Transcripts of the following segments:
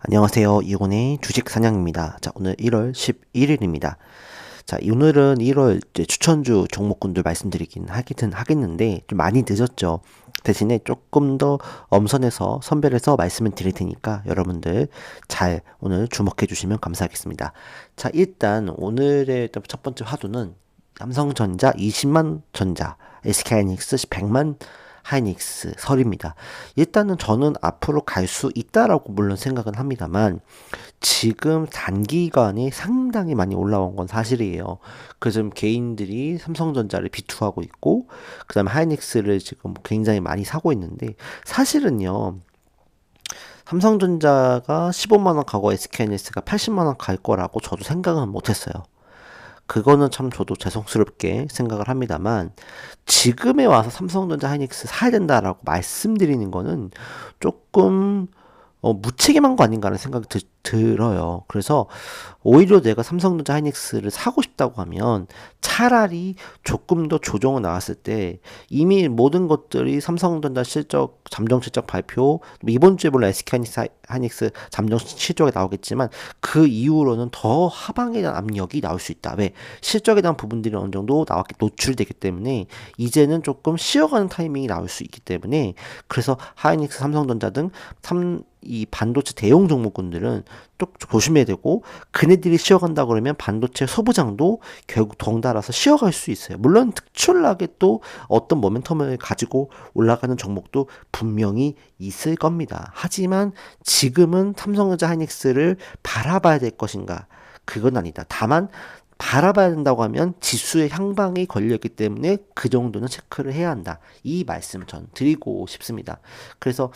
안녕하세요. 이곤의 주식 사냥입니다. 자, 오늘 1월 11일입니다. 자, 오늘은 1월 이제 추천주 종목군들 말씀드리긴 하겠는데 좀 많이 늦었죠. 대신에 조금 더 엄선해서 선별해서 말씀을 드릴 테니까 여러분들 잘 오늘 주목해 주시면 감사하겠습니다. 자, 일단 오늘의 첫 번째 화두는 삼성전자 20만 전자, SK하이닉스 100만 하이닉스 설입니다. 일단은 저는 앞으로 갈 수 있다라고 물론 생각은 합니다만 지금 단기간에 상당히 많이 올라온 건 사실이에요. 그래서 좀 개인들이 삼성전자를 비투하고 있고 그다음에 하이닉스를 지금 굉장히 많이 사고 있는데 사실은요. 삼성전자가 15만 원 가고 SK하이닉스가 80만 원 갈 거라고 저도 생각은 못 했어요. 그거는 참 저도 죄송스럽게 생각을 합니다만 지금에 와서 삼성전자 하이닉스 사야 된다라고 말씀드리는 거는 조금 무책임한 거 아닌가 하는 생각이 들어요. 그래서 오히려 내가 삼성전자 하이닉스를 사고 싶다고 하면 차라리 조금 더 조정을 나왔을 때 이미 모든 것들이 삼성전자 실적, 잠정 실적 발표, 이번 주에 물론 SK 하이닉스 잠정 실적이 나오겠지만 그 이후로는 더 하방에 대한 압력이 나올 수 있다. 왜? 실적에 대한 부분들이 어느 정도 나왔기 노출되기 때문에 이제는 조금 쉬어가는 타이밍이 나올 수 있기 때문에 그래서 하이닉스, 삼성전자 등 이 반도체 대형 종목군들은 좀 조심해야 되고 그네들이 쉬어간다 그러면 반도체 소부장도 결국 덩달아서 쉬어갈 수 있어요. 물론 특출나게 또 어떤 모멘텀을 가지고 올라가는 종목도 분명히 있을 겁니다. 하지만 지금은 삼성전자 하이닉스를 바라봐야 될 것인가? 그건 아니다. 다만 바라봐야 된다고 하면 지수의 향방이 걸렸기 때문에 그 정도는 체크를 해야 한다. 이 말씀을 전 드리고 싶습니다. 그래서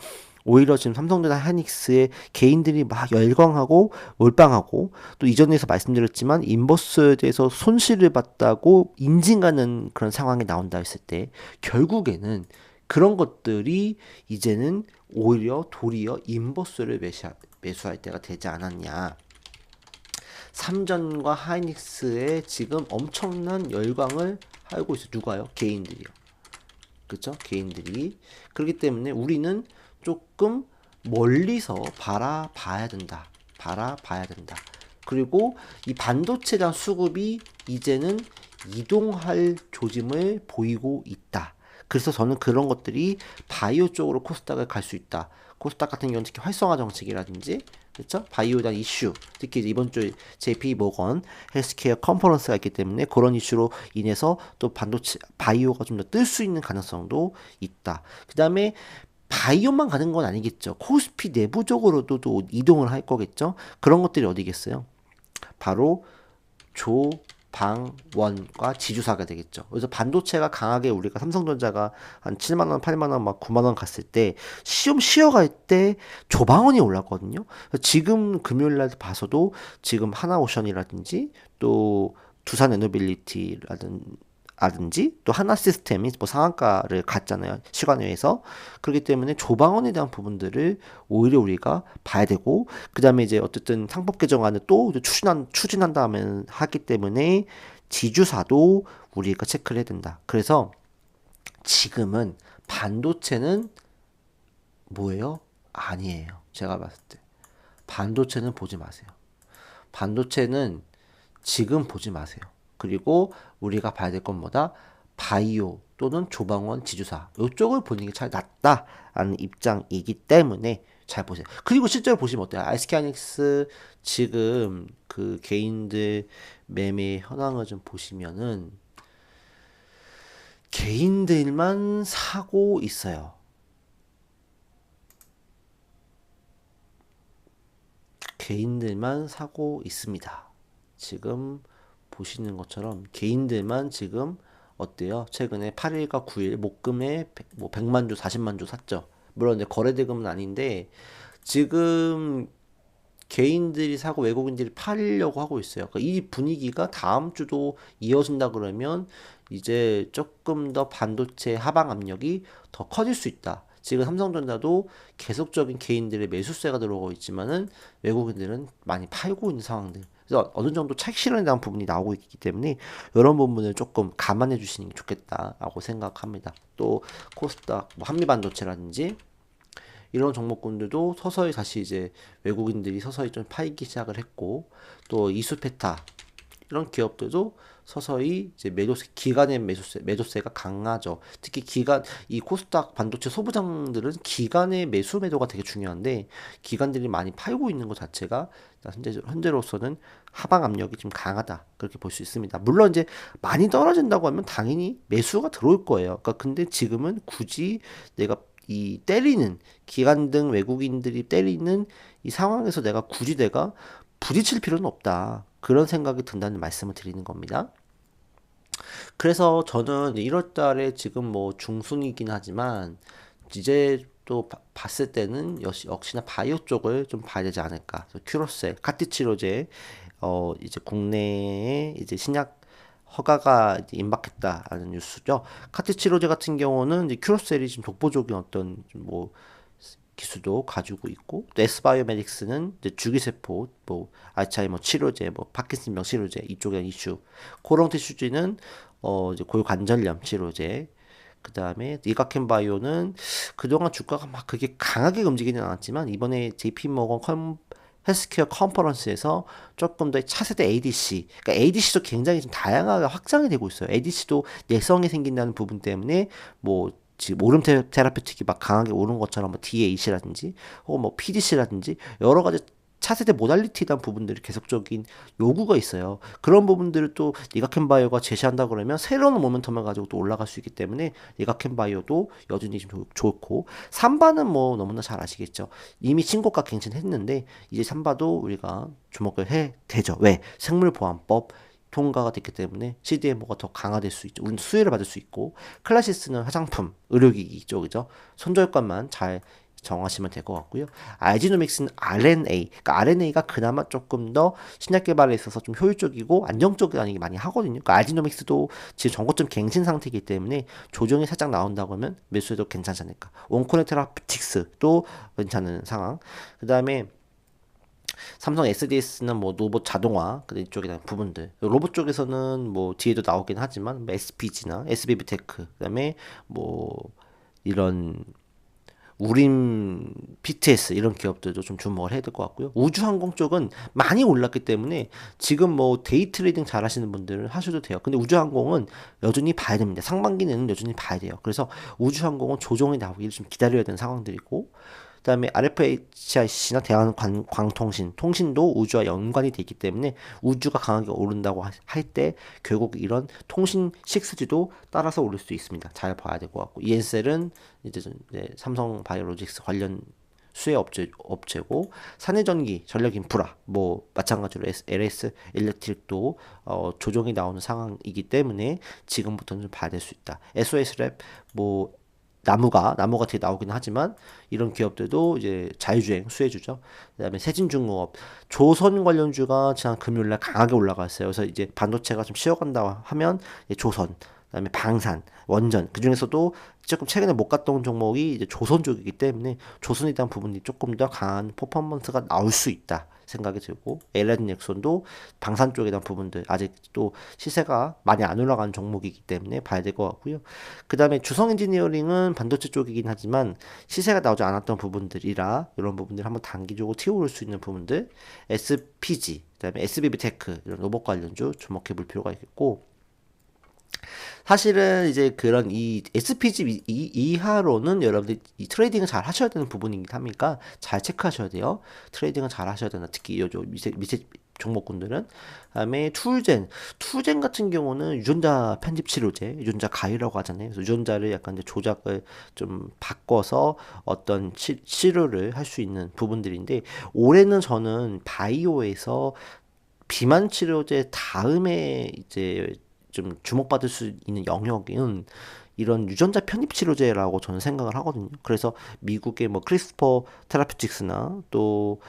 오히려 지금 삼성전자 하이닉스의 개인들이 막 열광하고 몰빵하고 또 이전에서 말씀드렸지만 인버스에 대해서 손실을 봤다고 인증하는 그런 상황이 나온다 했을 때 결국에는 그런 것들이 이제는 오히려 도리어 인버스를 매수할 때가 되지 않았냐. 삼전과 하이닉스에 지금 엄청난 열광을 하고 있어. 누가요? 개인들이요. 그렇죠? 개인들이. 그렇기 때문에 우리는 조금 멀리서 바라봐야 된다. 바라봐야 된다. 그리고 이 반도체에 대한 수급이 이제는 이동할 조짐을 보이고 있다. 그래서 저는 그런 것들이 바이오 쪽으로 코스닥을 갈 수 있다. 코스닥 같은 경우는 특히 활성화 정책이라든지 그렇죠? 바이오에 대한 이슈, 특히 이번 주 JP 모건 헬스케어 컨퍼런스가 있기 때문에 그런 이슈로 인해서 또 반도체 바이오가 좀 더 뜰 수 있는 가능성도 있다. 그다음에 바이오만 가는 건 아니겠죠. 코스피 내부적으로도 또 이동을 할 거겠죠. 그런 것들이 어디겠어요? 바로 조방원과 지주사가 되겠죠. 그래서 반도체가 강하게 우리가 삼성전자가 한 7만 원, 8만 원, 막 9만 원 갔을 때 시험 쉬어갈 때 조방원이 올랐거든요. 지금 금요일 날 봐서도 지금 하나오션이라든지 또 두산 에너빌리티라든지 또 하나 시스템이 뭐 상한가를 갔잖아요. 시간외에서. 그렇기 때문에 조방원에 대한 부분들을 오히려 우리가 봐야 되고 그다음에 이제 어쨌든 상법 개정안을 또 추진한다면 하기 때문에 지주사도 우리가 체크를 해야 된다. 그래서 지금은 반도체는 뭐예요? 아니에요. 제가 봤을 때. 반도체는 보지 마세요. 반도체는 지금 보지 마세요. 그리고 우리가 봐야 될 건 뭐다? 바이오 또는 조방원 지주사 이쪽을 보는 게 잘 낫다라는 입장이기 때문에 잘 보세요. 그리고 실제로 보시면 어때요? SK하이닉스 지금 그 개인들 매매 현황을 좀 보시면은 개인들만 사고 있어요. 개인들만 사고 있습니다. 지금 보시는 것처럼 개인들만 지금 어때요? 최근에 8일과 9일 목금에 100만 주, 40만 주 샀죠. 물론 이제 거래대금은 아닌데 지금 개인들이 사고 외국인들이 팔려고 하고 있어요. 그러니까 이 분위기가 다음 주도 이어진다 그러면 이제 조금 더 반도체 하방 압력이 더 커질 수 있다. 지금 삼성전자도 계속적인 개인들의 매수세가 들어오고 있지만은 외국인들은 많이 팔고 있는 상황들. 그래서 어느 정도 차익 실현에 대한 부분이 나오고 있기 때문에 이런 부분을 조금 감안해 주시는 게 좋겠다라고 생각합니다. 또 코스닥, 뭐 한미반도체라든지 이런 종목군들도 서서히 다시 이제 외국인들이 서서히 좀 파이기 시작을 했고, 또 이수페타 이런 기업들도 서서히 이제 기간의 매도세가 강하죠. 특히 이 코스닥 반도체 소부장들은 기간의 매도가 되게 중요한데, 기관들이 많이 팔고 있는 것 자체가 현재로서는 하방 압력이 좀 강하다. 그렇게 볼 수 있습니다. 물론 이제 많이 떨어진다고 하면 당연히 매수가 들어올 거예요. 그러니까 근데 지금은 굳이 내가 이 때리는 기관 등 외국인들이 때리는 이 상황에서 내가 부딪힐 필요는 없다. 그런 생각이 든다는 말씀을 드리는 겁니다. 그래서 저는 1월 달에 지금 뭐 중순이긴 하지만 이제 또 봤을 때는 역시나 바이오 쪽을 좀 봐야 되지 않을까. 큐로셀, 카티치로제, 이제 국내에 이제 신약 허가가 이제 임박했다라는 뉴스죠. 카티치로제 같은 경우는 이제 큐로셀이 지금 독보적인 어떤 뭐 기술도 가지고 있고, 또 S바이오메딕스는 이제 주기세포, 뭐 알츠하이머 치료제, 뭐 파킨슨병 치료제 이쪽에 이슈, 코롱 티슈지는 이제 골관절염 치료제, 그 다음에 이가켄바이오는 그동안 주가가 막 그게 강하게 움직이진 않았지만 이번에 JP모건 헬스케어 컨퍼런스에서 조금 더 차세대 ADC, 그러니까 ADC도 굉장히 좀 다양하게 확장이 되고 있어요. ADC도 내성이 생긴다는 부분 때문에 뭐 지금 오름 테라피틱이 막 강하게 오른 것처럼 뭐 DAC라든지 혹은 뭐 PDC라든지 여러 가지 차세대 모달리티에 대한 부분들이 계속적인 요구가 있어요. 그런 부분들을 또 니가켄바이오가 제시한다 그러면 새로운 모멘텀을 가지고 또 올라갈 수 있기 때문에 니가켄바이오도 여전히 좀 좋고, 삼바는 뭐 너무나 잘 아시겠죠. 이미 신고가 갱신했는데 이제 삼바도 우리가 주목을 해 되죠. 왜? 생물보안법 통과가 됐기 때문에 CDMO가 더 강화될 수 있죠. 우리는 수혜를 받을 수 있고, 클래시스는 화장품, 의료기기 쪽이죠. 손절감만 잘 정하시면 될 것 같고요. 알지노믹스는 RNA, 그러니까 RNA가 그나마 조금 더 신약 개발에 있어서 좀 효율적이고 안정적이라는 얘기 많이 하거든요. 그러니까 알지노믹스도 지금 전고점 갱신 상태이기 때문에 조정이 살짝 나온다고 하면 매수해도 괜찮지 않을까. 온코네 테라피틱스도 괜찮은 상황. 그 다음에 삼성 SDS는 뭐 로봇 자동화 이쪽에 대한 부분들, 로봇 쪽에서는 뭐 뒤에도 나오긴 하지만 뭐 SPG나 SBB테크, 그다음에 뭐 이런 우림, BTS 이런 기업들도 좀 주목을 해야 될 것 같고요. 우주항공 쪽은 많이 올랐기 때문에 지금 뭐 데이 트레이딩 잘 하시는 분들은 하셔도 돼요. 근데 우주항공은 여전히 봐야 됩니다. 상반기는 여전히 봐야 돼요. 그래서 우주항공은 조정이 나오기를 좀 기다려야 되는 상황들이고, 그다음에 RFHIC나 대한광통신, 통신도 우주와 연관이 되어 있기 때문에 우주가 강하게 오른다고 할 때 결국 이런 통신 6G도 따라서 오를 수 있습니다. 잘 봐야 될 것 같고, ENCell은 이제 삼성 바이오로직스 관련 수혜 업체고, 산해전기, 전력인프라 뭐 마찬가지로 LS 일렉트릭도 조정이 나오는 상황이기 때문에 지금부터는 좀 봐야 될 수 있다. SOS랩 뭐 나무가 뒤에 나오긴 하지만 이런 기업들도 이제 자율주행 수혜주죠. 그다음에 세진중공업, 조선 관련주가 지난 금요일날 강하게 올라갔어요. 그래서 이제 반도체가 좀 쉬어간다 하면 조선, 그다음에 방산, 원전, 그 중에서도 조금 최근에 못 갔던 종목이 이제 조선 쪽이기 때문에 조선에 대한 부분이 조금 더 강한 퍼포먼스가 나올 수 있다 생각이 들고, LN 넥손도 방산 쪽에 대한 부분들 아직 또 시세가 많이 안 올라간 종목이기 때문에 봐야 될 것 같고요. 그 다음에 주성 엔지니어링은 반도체 쪽이긴 하지만 시세가 나오지 않았던 부분들이라 이런 부분들 한번 단기적으로 튀어오를 수 있는 부분들, SPG, 그다음에 SBB테크 이런 로봇 관련주 주목해 볼 필요가 있겠고, 사실은 이제 그런 이 SPG 이하로는 여러분들 이 트레이딩을 잘 하셔야 되는 부분이긴 합니까? 잘 체크하셔야 돼요. 트레이딩을 잘 하셔야 된다. 특히 요즘 미세 종목군들은. 그다음에 툴젠 같은 경우는 유전자 편집 치료제, 유전자 가위라고 하잖아요. 그래서 유전자를 약간 이제 조작을 좀 바꿔서 어떤 치료를 할 수 있는 부분들인데, 올해는 저는 바이오에서 비만 치료제 다음에 이제 좀 주목받을 수 있는 영역은 이런 유전자 편입 치료제라고 저는 생각을 하거든요. 그래서 미국의 뭐 크리스퍼 테라피틱스나 또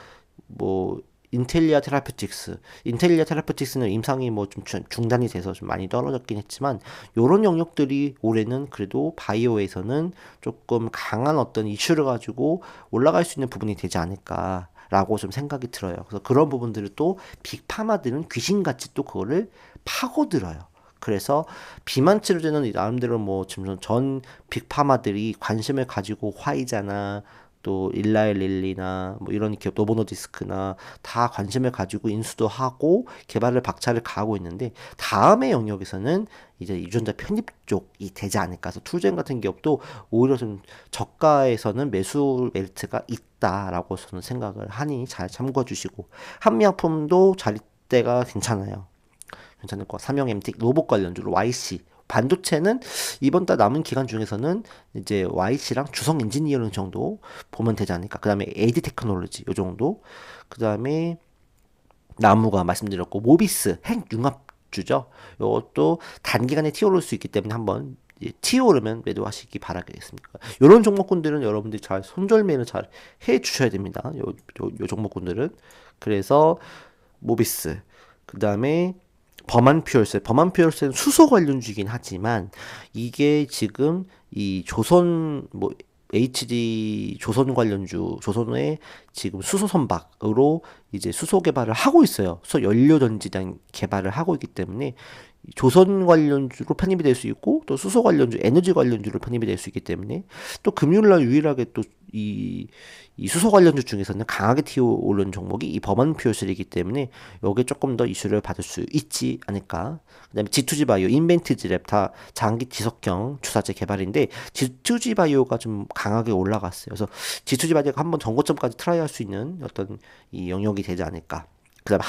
뭐 인텔리아 테라피틱스는 임상이 뭐 좀 중단이 돼서 좀 많이 떨어졌긴 했지만, 요런 영역들이 올해는 그래도 바이오에서는 조금 강한 어떤 이슈를 가지고 올라갈 수 있는 부분이 되지 않을까 라고 좀 생각이 들어요. 그래서 그런 부분들을 또 빅파마들은 귀신같이 또 그거를 파고들어요. 그래서 비만 치료제는 나름대로 뭐 지금 전 빅파마들이 관심을 가지고 화이자나 또 일라이 릴리나 뭐 이런 기업, 노보노디스크나 다 관심을 가지고 인수도 하고 개발을 박차를 가하고 있는데, 다음의 영역에서는 이제 유전자 편입 쪽이 되지 않을까 해서 툴젠 같은 기업도 오히려 좀 저가에서는 매수 메리트가 있다라고 저는 생각을 하니 잘 참고해 주시고, 한미약품도 자리대가 괜찮아요. 괜찮을 거. 삼형 MT 로봇 관련주로 YC 반도체는 이번 달 남은 기간 중에서는 이제 YC랑 주성 엔지니어링 정도 보면 되지 않을까. 그다음에 AD 테크놀로지 요 정도. 그다음에 나무가 말씀드렸고, 모비스 핵융합주죠. 이것도 단기간에 튀어오를 수 있기 때문에 한번 튀어오르면 매도하시기 바라겠습니다. 이런 종목군들은 여러분들이 잘 손절매를 잘 해 주셔야 됩니다. 요 종목군들은. 그래서 모비스, 그 다음에 범한퓨얼셀은 수소 관련주긴 하지만, 이게 지금 이 조선 뭐 HD 조선 관련주, 조선의 지금 수소 선박으로 이제 수소 개발을 하고 있어요. 수소 연료 전지장 개발을 하고 있기 때문에 조선 관련주로 편입이 될 수 있고, 또 수소 관련주, 에너지 관련주로 편입이 될 수 있기 때문에, 또 금요일날 유일하게 또 이 수소 관련주 중에서는 강하게 튀어오른 종목이 이 범한 퓨어슬이기 때문에 여기에 조금 더 이슈를 받을 수 있지 않을까. 그다음에 G2G 바이오, 인벤티지랩 다 장기 지속형 주사제 개발인데, G2G 바이오가 좀 강하게 올라갔어요. 그래서 G2G 바이오가 한번 전고점까지 트라이할 수 있는 어떤 이 영역이 되지 않을까. 그다음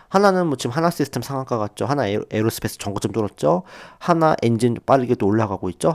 하나는 뭐 지금 하나 시스템 상한가 같죠. 하나 에어로스페이스 전고점 뚫었죠. 하나 엔진 빠르게 또 올라가고 있죠.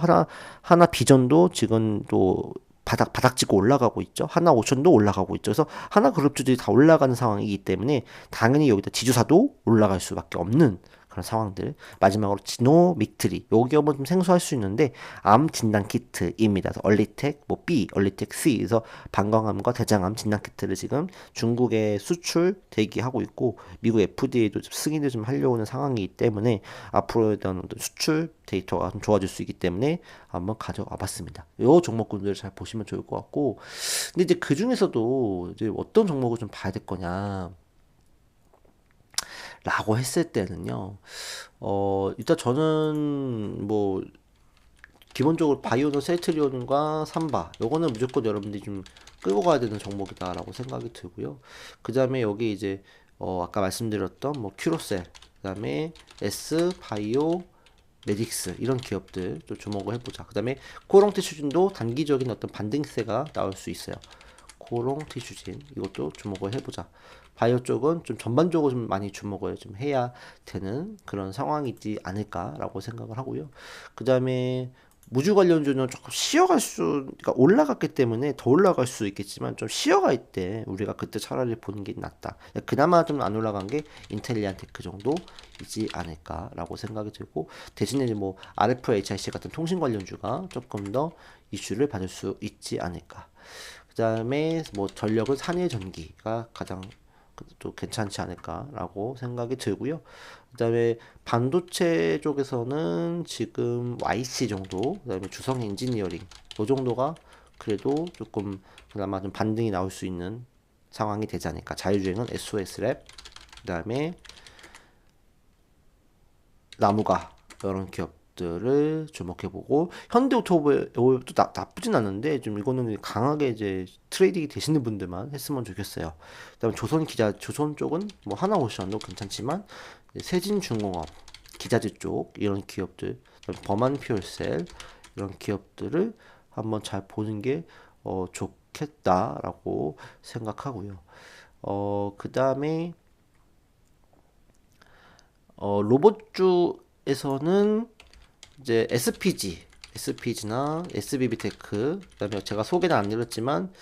하나 비전도 지금 또 바닥 찍고 올라가고 있죠. 하나 오션도 올라가고 있죠. 그래서 하나 그룹주들이 다 올라가는 상황이기 때문에 당연히 여기다 지주사도 올라갈 수밖에 없는 그런 상황들. 마지막으로 지노믹트리, 요 기업은 좀 생소할 수 있는데 암 진단 키트입니다. 그래서 얼리텍 뭐 B, 얼리텍 C, 그래서 방광암과 대장암 진단 키트를 지금 중국에 수출 대기하고 있고, 미국 FDA도 승인을 좀 하려고 하는 상황이기 때문에 앞으로에 대한 수출 데이터가 좀 좋아질 수 있기 때문에 한번 가져와 봤습니다. 요 종목군들을 잘 보시면 좋을 것 같고, 근데 이제 그 중에서도 이제 어떤 종목을 좀 봐야 될 거냐 라고 했을 때는요, 일단 저는 뭐 기본적으로 바이오는 셀트리온과 삼바, 요거는 무조건 여러분들이 좀 끌고 가야 되는 종목이다라고 생각이 들고요. 그 다음에 여기 이제 아까 말씀드렸던 뭐 큐로셀, 그 다음에 S 바이오 메딕스, 이런 기업들 좀 주목을 해보자. 그 다음에 코롱 티슈진도 단기적인 어떤 반등세가 나올 수 있어요. 코롱 티슈진 이것도 주목을 해보자. 바이오 쪽은 좀 전반적으로 좀 많이 주목을 좀 해야 되는 그런 상황이지 않을까라고 생각을 하고요. 그 다음에 무주 관련주는 조금 그러니까 올라갔기 때문에 더 올라갈 수 있겠지만 좀 쉬어갈 때 우리가 그때 차라리 보는 게 낫다. 그나마 좀 안 올라간 게 인텔리안 테크 정도이지 않을까라고 생각이 들고, 대신에 뭐 RFHIC 같은 통신 관련주가 조금 더 이슈를 받을 수 있지 않을까. 그 다음에 뭐 전력은 산일전기가 가장 또 괜찮지 않을까라고 생각이 들고요. 그다음에 반도체 쪽에서는 지금 YC 정도, 그다음에 주성 엔지니어링 그 정도가 그래도 조금 그나마 좀 반등이 나올 수 있는 상황이 되지 않을까. 자율주행은 SOS랩, 그다음에 나무가, 이런 기업들을 주목해보고, 현대오토모도 나쁘진 않은데 좀 이거는 강하게 이제 트레이딩이 되시는 분들만 했으면 좋겠어요. 그다음 조선 쪽은 뭐 하나오션도 괜찮지만, 세진중공업, 기자재 쪽 이런 기업들, 범한퓨얼셀 이런 기업들을 한번 잘 보는 게 좋겠다라고 생각하고요. 그 다음에 로봇주에서는 이제 SPG나 SBB테크, 그다음에 제가 소개는 안 드렸지만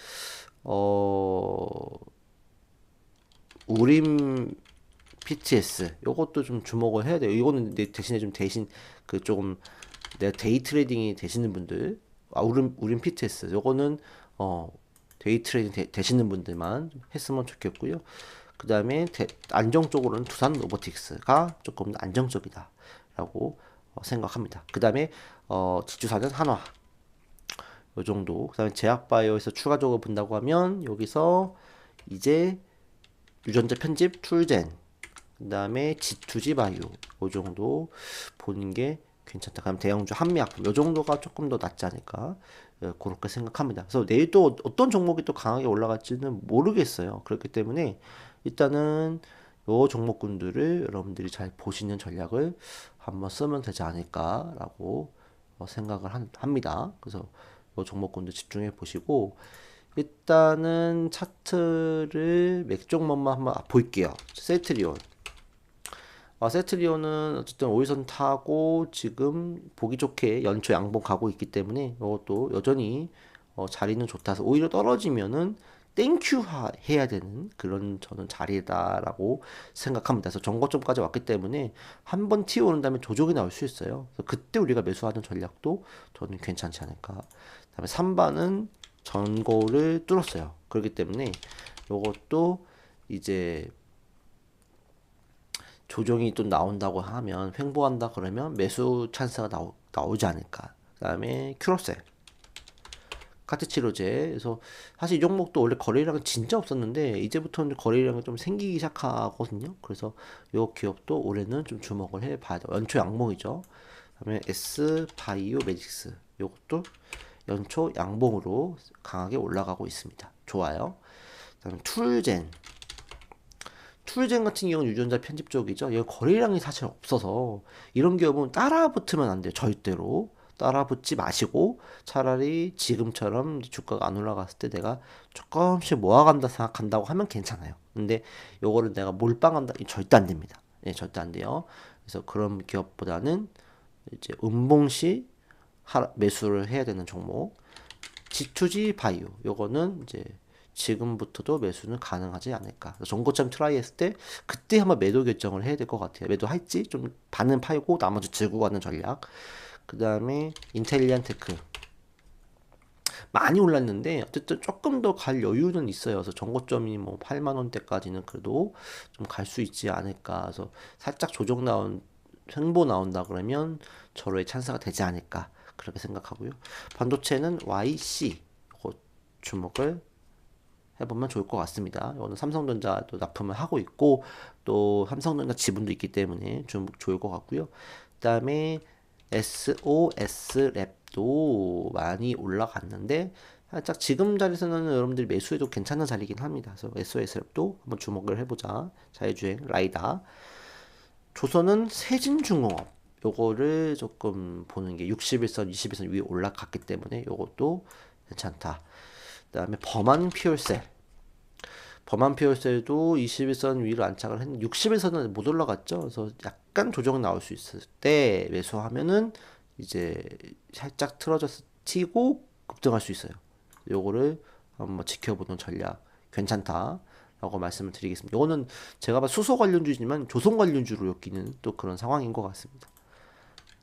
우림 PTS 요것도 좀 주목을 해야 돼요. 이거는 대신에 좀 그 조금 내가 데이 트레이딩이 되시는 분들, 우림 PTS 요거는 데이 트레이딩 되시는 분들만 했으면 좋겠고요. 그 다음에 안정적으로는 두산 로보틱스가 조금 안정적이다라고 생각합니다. 그 다음에 지주사는 한화 요 정도. 그 다음에 제약바이오에서 추가적으로 본다고 하면 여기서 이제 유전자 편집 툴젠, 그 다음에 G2G 바이오 요 정도 보는 게 괜찮다. 그럼 대형주 한미약품 요 정도가 조금 더 낫지 않을까 그렇게 생각합니다. 그래서 내일 또 어떤 종목이 또 강하게 올라갈지는 모르겠어요. 그렇기 때문에 일단은 요 종목군들을 여러분들이 잘 보시는 전략을 한번 쓰면 되지 않을까라고 생각을 합니다. 그래서 요 종목군들 집중해 보시고 일단은 차트를 맥종목만 한번 볼게요. 세트리온. 세트리온은 어쨌든 5일선 타고 지금 보기 좋게 연초 양봉 가고 있기 때문에 이것도 여전히 자리는 좋다서 오히려 떨어지면은 땡큐 해야 되는 그런 저는 자리다라고 생각합니다. 그래서 정고점까지 왔기 때문에 한 번 튀어오른 다음에 조정이 나올 수 있어요. 그래서 그때 우리가 매수하는 전략도 저는 괜찮지 않을까. 그다음에 3반은 전고를 뚫었어요. 그렇기 때문에 이것도 이제 조정이 또 나온다고 하면 횡보한다 그러면 매수 찬스가 나오지 않을까. 그다음에 큐로셀 카트치료제. 그래서 사실 이 종목도 원래 거래량은 진짜 없었는데 이제부터는 거래량이 좀 생기기 시작하거든요. 그래서 이 기업도 올해는 좀 주목을 해봐야 돼요. 연초 양봉이죠. 그다음에 S 바이오 매직스 이것도 연초 양봉으로 강하게 올라가고 있습니다. 좋아요. 그다음에 툴젠 같은 경우는 유전자 편집 쪽이죠. 얘 거래량이 사실 없어서 이런 기업은 따라 붙으면 안 돼요. 절대로. 따라 붙지 마시고 차라리 지금처럼 주가가 안 올라갔을 때 내가 조금씩 모아간다 생각한다고 하면 괜찮아요. 근데 요거를 내가 몰빵한다 절대 안 됩니다. 예, 절대 안 돼요. 그래서 그런 기업보다는 이제 음봉시 매수를 해야 되는 종목. G2G 바이오 요거는 이제 지금부터도 매수는 가능하지 않을까. 정고점 트라이 했을 때 그때 한번 매도 결정을 해야 될 것 같아요. 매도할지 좀 반은 팔고 나머지 들고 가는 전략. 그 다음에 인텔리안 테크 많이 올랐는데 어쨌든 조금 더 갈 여유는 있어요. 그래서 정고점이 뭐 8만 원대까지는 그래도 좀 갈 수 있지 않을까. 그래서 살짝 횡보 나온다 그러면 절호의 찬스가 되지 않을까 그렇게 생각하고요. 반도체는 YC 주목을 해보면 좋을 것 같습니다. 이거는 삼성전자도 납품을 하고 있고 또 삼성전자 지분도 있기 때문에 좀 좋을 것 같고요. 그 다음에 SOS랩도 많이 올라갔는데 살짝 지금 자리에서는 여러분들이 매수해도 괜찮은 자리긴 합니다. 그래서 SOS랩도 한번 주목을 해보자. 자율주행 라이다. 조선은 세진중공업 요거를 조금 보는 게 61선, 21선 위에 올라갔기 때문에 요것도 괜찮다. 그 다음에 범한 퓨얼셀도 21선 위로 안착을 했는데 60일선은 못 올라갔죠. 그래서 약간 조정 나올 수 있을 때 매수하면은 이제 살짝 튀고 급등할 수 있어요. 요거를 한번 지켜보는 전략 괜찮다. 라고 말씀을 드리겠습니다. 이거는 제가 봐 수소 관련주지만 조선 관련주로 엮이는 또 그런 상황인 것 같습니다.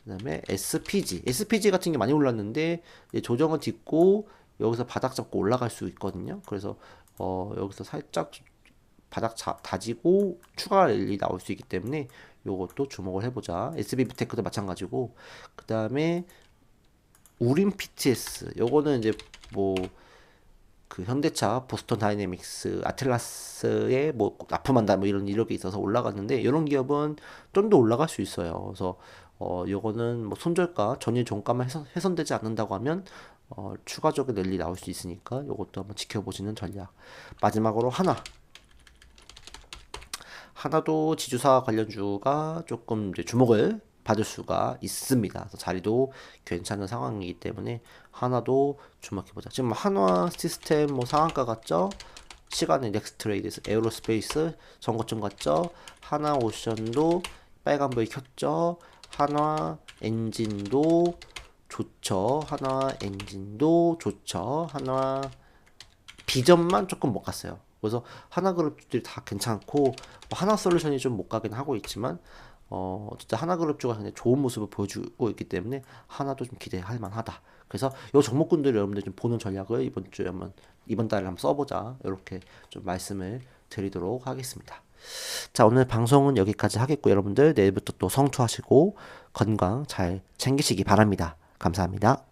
그 다음에 SPG 같은 게 많이 올랐는데 조정은 딛고 여기서 바닥 잡고 올라갈 수 있거든요. 그래서 여기서 살짝 바닥 다지고 추가 랠리 나올 수 있기 때문에 요것도 주목을 해보자. SB부테크도 마찬가지고 그 다음에 우림 PTS 요거는 이제 뭐 그 현대차, 보스턴 다이내믹스, 아틀라스에 뭐 납품한다 뭐 이런 이력이 있어서 올라갔는데 이런 기업은 좀 더 올라갈 수 있어요. 그래서 요거는 뭐 손절가, 전일 종가만 훼손되지 않는다고 하면 추가적인 랠리 나올 수 있으니까 요것도 한번 지켜보시는 전략. 마지막으로 하나도 지주사 관련주가 조금 이제 주목을 받을 수가 있습니다. 그래서 자리도 괜찮은 상황이기 때문에 하나도 주목해보자. 지금 한화 시스템 뭐 상한가 같죠? 시간은 넥스트레이드에서 에어로스페이스 정거점 같죠? 하나 오션도 빨간불 켰죠? 한화 엔진도 좋죠. 한화 엔진도 좋죠. 한화 비전만 조금 못 갔어요. 그래서 하나그룹들이 다 괜찮고 뭐 하나솔루션이 좀 못 가긴 하고 있지만 어쨌든 하나그룹주가 굉장히 좋은 모습을 보여주고 있기 때문에 하나도 좀 기대할 만하다. 그래서 이 종목군들 여러분들 좀 보는 전략을 이번 달에 한번 써보자. 이렇게 좀 말씀을 드리도록 하겠습니다. 자, 오늘 방송은 여기까지 하겠고 여러분들 내일부터 또 성투하시고 건강 잘 챙기시기 바랍니다. 감사합니다.